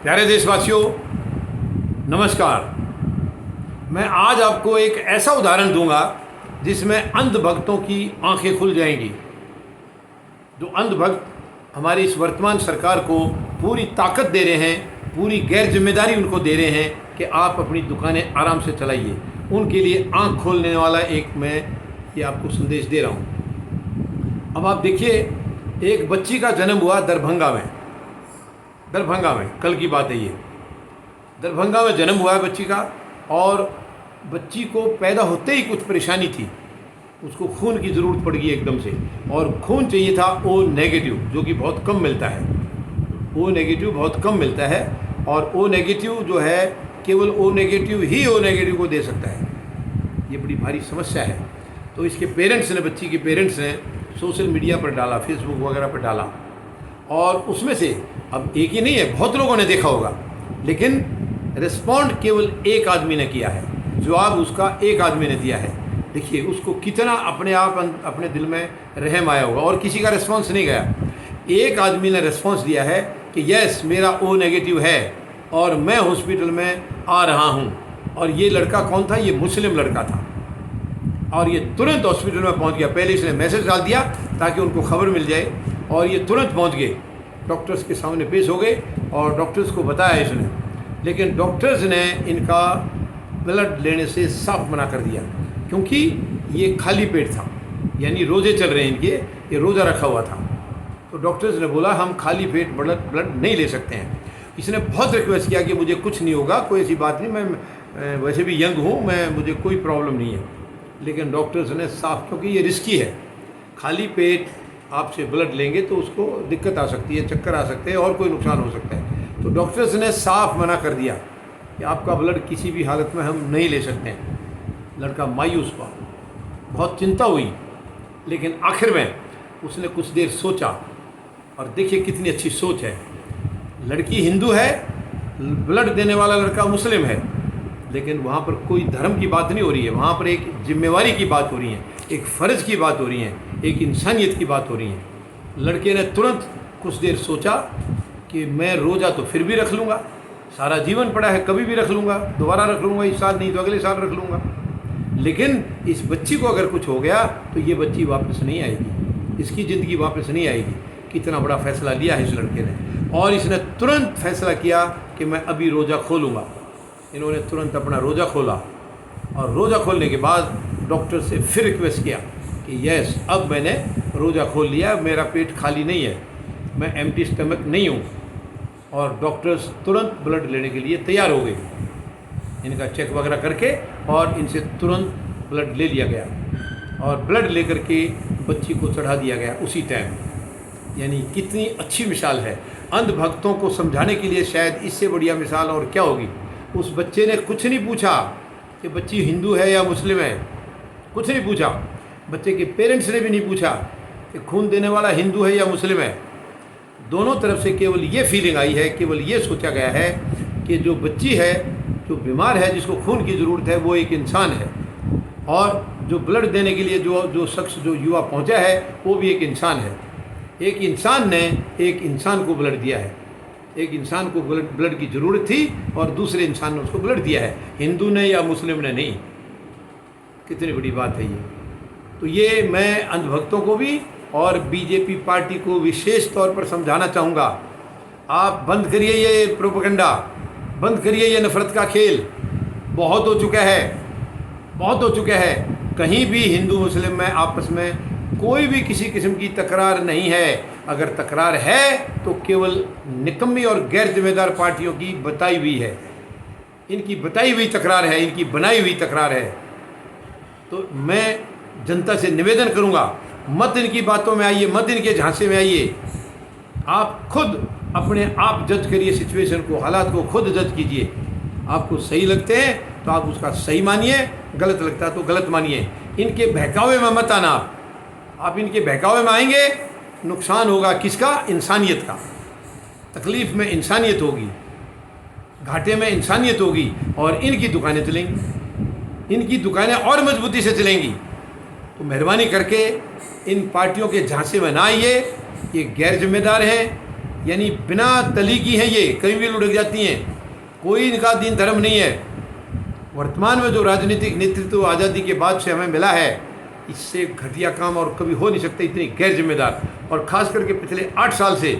प्यारे देशवासियों, नमस्कार। मैं आज आपको एक ऐसा उदाहरण दूंगा जिसमें अंधभक्तों की आंखें खुल जाएंगी। जो अंधभक्त हमारी इस वर्तमान सरकार को पूरी ताकत दे रहे हैं, पूरी गैर जिम्मेदारी उनको दे रहे हैं कि आप अपनी दुकानें आराम से चलाइए, उनके लिए आंख खोलने वाला एक मैं ये आपको संदेश दे रहा हूँ। अब आप देखिए, एक बच्ची का जन्म हुआ दरभंगा में। कल की बात है ये। दरभंगा में जन्म हुआ है बच्ची का, और बच्ची को पैदा होते ही कुछ परेशानी थी। उसको खून की ज़रूरत पड़ गई एकदम से, और खून चाहिए था ओ नेगेटिव, जो कि बहुत कम मिलता है। ओ नेगेटिव बहुत कम मिलता है, और ओ नेगेटिव जो है केवल ओ नेगेटिव ही ओ नेगेटिव को दे सकता है। ये बड़ी भारी समस्या है। तो इसके पेरेंट्स ने, बच्ची के पेरेंट्स ने सोशल मीडिया पर डाला, फेसबुक वगैरह पर डाला, और उसमें से अब एक ही नहीं है, बहुत लोगों ने देखा होगा, लेकिन रिस्पॉन्ड केवल एक आदमी ने किया है। जवाब उसका एक आदमी ने दिया है। देखिए उसको कितना अपने आप अपने दिल में रहम आया होगा, और किसी का रिस्पॉन्स नहीं गया। एक आदमी ने रिस्पॉन्स दिया है कि यस, मेरा ओ नेगेटिव है और मैं हॉस्पिटल में आ रहा हूँ। और ये लड़का कौन था? ये मुस्लिम लड़का था, और ये तुरंत हॉस्पिटल में पहुँच गया। पहले इसने मैसेज डाल दिया ताकि उनको खबर मिल जाए, और ये तुरंत पहुँच गए, डॉक्टर्स के सामने पेश हो गए और डॉक्टर्स को बताया इसने। लेकिन डॉक्टर्स ने इनका ब्लड लेने से साफ मना कर दिया, क्योंकि ये खाली पेट था, यानी रोज़े चल रहे हैं इनके, ये रोज़ा रखा हुआ था। तो डॉक्टर्स ने बोला हम खाली पेट ब्लड नहीं ले सकते हैं। इसने बहुत रिक्वेस्ट किया कि मुझे कुछ नहीं होगा, कोई ऐसी बात नहीं, मैं वैसे भी यंग हूँ, मुझे कोई प्रॉब्लम नहीं है। लेकिन डॉक्टर्स ने साफ, क्योंकि ये रिस्की है, खाली पेट आपसे ब्लड लेंगे तो उसको दिक्कत आ सकती है, चक्कर आ सकते हैं और कोई नुकसान हो सकता है। तो डॉक्टर्स ने साफ मना कर दिया कि आपका ब्लड किसी भी हालत में हम नहीं ले सकते हैं। लड़का मायूस हुआ, बहुत चिंता हुई, लेकिन आखिर में उसने कुछ देर सोचा, और देखिए कितनी अच्छी सोच है। लड़की हिंदू है, ब्लड देने वाला लड़का मुस्लिम है, लेकिन वहाँ पर कोई धर्म की बात नहीं हो रही है, वहाँ पर एक जिम्मेवारी की बात हो रही है, एक फ़र्ज़ की बात हो रही है, एक इंसानियत की बात हो रही है। लड़के ने तुरंत कुछ देर सोचा कि मैं रोज़ा तो फिर भी रख लूँगा, सारा जीवन पड़ा है, कभी भी रख लूँगा, दोबारा रख लूँगा, इस साल नहीं तो अगले साल रख लूँगा। लेकिन इस बच्ची को अगर कुछ हो गया तो ये बच्ची वापस नहीं आएगी, इसकी ज़िंदगी वापस नहीं आएगी। कितना बड़ा फ़ैसला लिया है इस लड़के ने, और इसने तुरंत फैसला किया कि मैं अभी रोज़ा खोलूँगा। इन्होंने तुरंत अपना रोज़ा खोला, और रोज़ा खोलने के बाद डॉक्टर से फिर रिक्वेस्ट किया कि यस, अब मैंने रोज़ा खोल लिया, मेरा पेट खाली नहीं है, मैं एम्प्टी स्टमक नहीं हूँ। और डॉक्टर्स तुरंत ब्लड लेने के लिए तैयार हो गए, इनका चेक वगैरह करके, और इनसे तुरंत ब्लड ले लिया गया, और ब्लड लेकर के बच्ची को चढ़ा दिया गया उसी टाइम। यानी कितनी अच्छी मिसाल है। अंधभक्तों को समझाने के लिए शायद इससे बढ़िया मिसाल और क्या होगी। उस बच्चे ने कुछ नहीं पूछा कि बच्ची हिंदू है या मुस्लिम है, कुछ नहीं पूछा। बच्चे के पेरेंट्स ने भी नहीं पूछा कि खून देने वाला हिंदू है या मुस्लिम है। दोनों तरफ से केवल ये फीलिंग आई है, केवल ये सोचा गया है कि जो बच्ची है, जो बीमार है, जिसको खून की ज़रूरत है, वो एक इंसान है, और जो ब्लड देने के लिए जो शख्स, जो युवा पहुंचा है, वो भी एक इंसान है। एक इंसान ने एक इंसान को ब्लड दिया है, एक इंसान को ब्लड की ज़रूरत थी, और दूसरे इंसान ने उसको ब्लड दिया है, हिंदू ने या मुस्लिम ने नहीं। कितनी बड़ी बात है ये। तो ये मैं अंधभक्तों को भी और बीजेपी पार्टी को विशेष तौर पर समझाना चाहूँगा, आप बंद करिए ये प्रोपेगेंडा, बंद करिए ये नफ़रत का खेल। बहुत हो चुका है, बहुत हो चुका है। कहीं भी हिंदू मुस्लिम में आपस में कोई भी किसी किस्म की तकरार नहीं है। अगर तकरार है तो केवल निकम्मी और गैर जिम्मेदार पार्टियों की बताई हुई है, इनकी बताई हुई तकरार है, इनकी बनाई हुई तकरार है। तो मैं जनता से निवेदन करूंगा, मत इनकी बातों में आइए, मत इनके झांसे में आइए। आप खुद अपने आप जज करिए सिचुएशन को, हालात को खुद जज कीजिए। आपको सही लगते हैं तो आप उसका सही मानिए, गलत लगता है तो गलत मानिए। इनके बहकावे में मत आना। आप इनके बहकावे में आएंगे, नुकसान होगा किसका? इंसानियत का। तकलीफ़ में इंसानियत होगी, घाटे में इंसानियत होगी, और इनकी दुकानें चलेंगी, इनकी दुकानें और मजबूती से चलेंगी। तो मेहरबानी करके इन पार्टियों के झांसे में ना आइए, ये गैर जिम्मेदार हैं, यानी बिना तली की हैं, ये कहीं भी लुढ़क जाती हैं, कोई इनका दीन धर्म नहीं है। वर्तमान में जो राजनीतिक नेतृत्व आज़ादी के बाद से हमें मिला है, इससे घटिया काम और कभी हो नहीं सकता, इतनी गैर जिम्मेदार। और ख़ास करके पिछले 8 साल से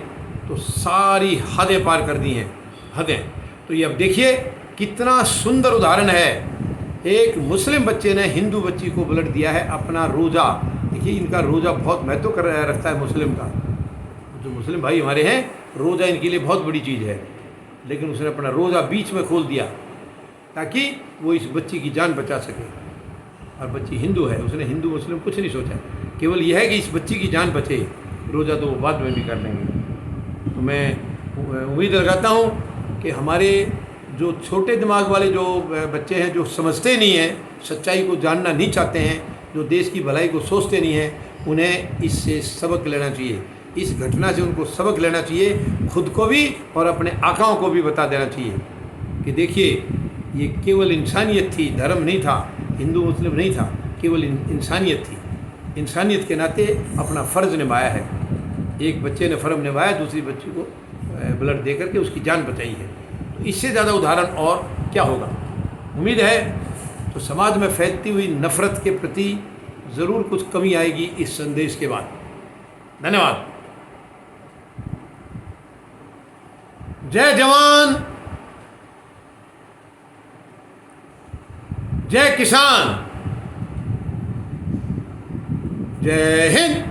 तो सारी हदें पार कर दी हैं, हदें। तो ये अब देखिए कितना सुंदर उदाहरण है। एक मुस्लिम बच्चे ने हिंदू बच्ची को ब्लड दिया है अपना रोज़ा। देखिए इनका रोज़ा बहुत महत्व कर रखता है मुस्लिम का। जो मुस्लिम भाई हमारे हैं, रोज़ा इनके लिए बहुत बड़ी चीज़ है, लेकिन उसने अपना रोज़ा बीच में खोल दिया ताकि वो इस बच्ची की जान बचा सके। और बच्ची हिंदू है, उसने हिंदू मुस्लिम कुछ नहीं सोचा, केवल यह है कि इस बच्ची की जान बचे। रोज़ा तो वो बाद में भी कर लेंगे। तो मैं उम्मीद लगाता हूँ कि हमारे जो छोटे दिमाग वाले जो बच्चे हैं, जो समझते नहीं हैं, सच्चाई को जानना नहीं चाहते हैं, जो देश की भलाई को सोचते नहीं हैं, उन्हें इससे सबक लेना चाहिए। इस घटना से उनको सबक लेना चाहिए, खुद को भी और अपने आकाओं को भी बता देना चाहिए कि देखिए ये केवल इंसानियत थी, धर्म नहीं था, हिंदू मुस्लिम नहीं था, केवल इंसानियत थी। इंसानियत के नाते अपना फ़र्ज़ निभाया है। एक बच्चे ने फ़र्ज़ निभाया, दूसरी बच्ची को ब्लड दे करके उसकी जान बचाई है। तो इससे ज़्यादा उदाहरण और क्या होगा। उम्मीद है तो समाज में फैलती हुई नफ़रत के प्रति ज़रूर कुछ कमी आएगी इस संदेश के बाद। धन्यवाद। जय जवान, जय किसान, जय हिंद।